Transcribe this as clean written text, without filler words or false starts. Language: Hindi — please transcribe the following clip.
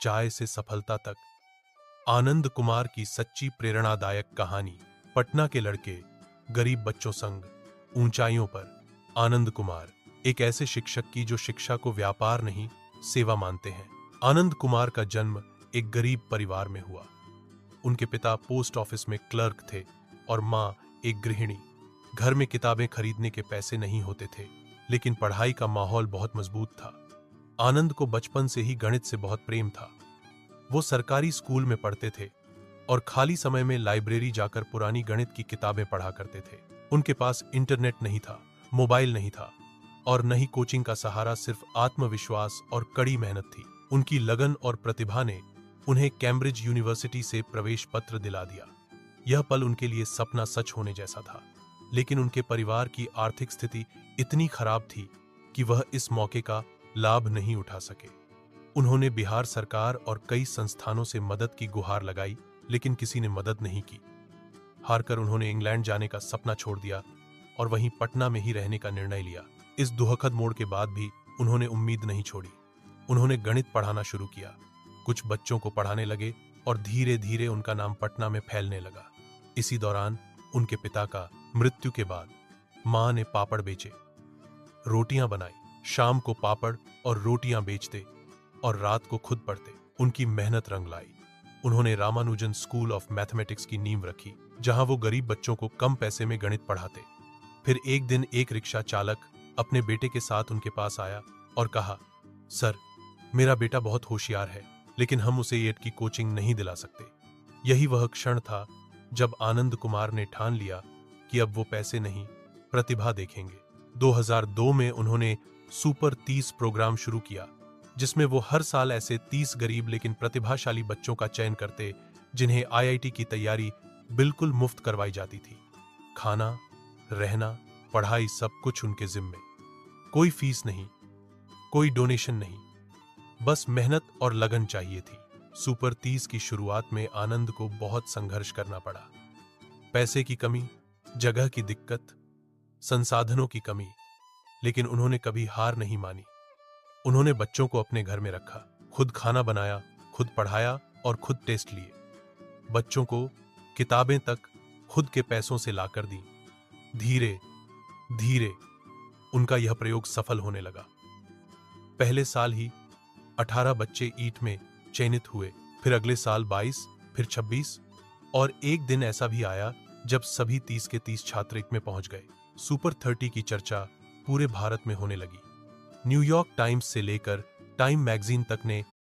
चाय से सफलता तक। आनंद कुमार की सच्ची प्रेरणादायक कहानी। पटना के लड़के, गरीब बच्चों संग ऊंचाइयों पर। आनंद कुमार एक ऐसे शिक्षक की जो शिक्षा को व्यापार नहीं, सेवा मानते हैं। आनंद कुमार का जन्म एक गरीब परिवार में हुआ। उनके पिता पोस्ट ऑफिस में क्लर्क थे और मां एक गृहिणी। घर में किताबें खरीदने के पैसे नहीं होते थे, लेकिन पढ़ाई का माहौल बहुत मजबूत था। आनंद को बचपन से ही गणित से बहुत प्रेम था। वो सरकारी स्कूल में पढ़ते थे और खाली समय में लाइब्रेरी जाकर पुरानी गणित की किताबें पढ़ा करते थे। उनके पास इंटरनेट नहीं था, मोबाइल नहीं था और न ही कोचिंग का सहारा, सिर्फ आत्मविश्वास और कड़ी मेहनत थी। उनकी लगन और प्रतिभा ने उन्हें कैम्ब्रिज यूनिवर्सिटी से प्रवेश पत्र दिला दिया। यह पल उनके लिए सपना सच होने जैसा था, लेकिन उनके परिवार की आर्थिक स्थिति इतनी खराब थी कि वह इस मौके का लाभ नहीं उठा सके। उन्होंने बिहार सरकार और कई संस्थानों से मदद की गुहार लगाई, लेकिन किसी ने मदद नहीं की। हारकर उन्होंने इंग्लैंड जाने का सपना छोड़ दिया और वहीं पटना में ही रहने का निर्णय लिया। इस दुखद मोड़ के बाद भी उन्होंने उम्मीद नहीं छोड़ी। उन्होंने गणित पढ़ाना शुरू किया, कुछ बच्चों को पढ़ाने लगे और धीरे धीरे उनका नाम पटना में फैलने लगा। इसी दौरान उनके पिता का मृत्यु के बाद मां ने पापड़ बेचे, रोटियां बनाई। शाम को पापड़ और रोटियां बेचते और रात को खुद पढ़ते। उनकी मेहनत रंग लाई। उन्होंने रामानुजन स्कूल ऑफ मैथमेटिक्स की नींव रखी, जहां वो गरीब बच्चों को कम पैसे में गणित पढ़ाते। फिर एक दिन एक रिक्शा चालक अपने बेटे के साथ उनके पास आया और कहा, सर, मेरा बेटा बहुत होशियार है, लेकिन हम उसे एट की कोचिंग नहीं दिला सकते। यही वह क्षण था जब आनंद कुमार ने ठान लिया कि अब वो पैसे नहीं, प्रतिभा देखेंगे। 2002 में उन्होंने सुपर 30 प्रोग्राम शुरू किया, जिसमें वो हर साल ऐसे 30 गरीब लेकिन प्रतिभाशाली बच्चों का चयन करते, जिन्हें आईआईटी की तैयारी बिल्कुल मुफ्त करवाई जाती थी। खाना, रहना, पढ़ाई, सब कुछ उनके जिम्मे। कोई फीस नहीं, कोई डोनेशन नहीं, बस मेहनत और लगन चाहिए थी। सुपर 30 की शुरुआत में आनंद को बहुत संघर्ष करना पड़ा। पैसे की कमी, जगह की दिक्कत, संसाधनों की कमी, लेकिन उन्होंने कभी हार नहीं मानी। उन्होंने बच्चों को अपने घर में रखा, खुद खाना बनाया, खुद पढ़ाया और खुद टेस्ट लिए। बच्चों को किताबें तक खुद के पैसों से लाकर दी। धीरे धीरे उनका यह प्रयोग सफल होने लगा। पहले साल ही 18 बच्चे ईट में चयनित हुए, फिर अगले साल 22, फिर 26 और एक दिन ऐसा भी आया जब सभी 30 के 30 छात्र ईट में पहुंच गए। सुपर 30 की चर्चा पूरे भारत में होने लगी। न्यूयॉर्क टाइम्स से लेकर टाइम मैगजीन तक ने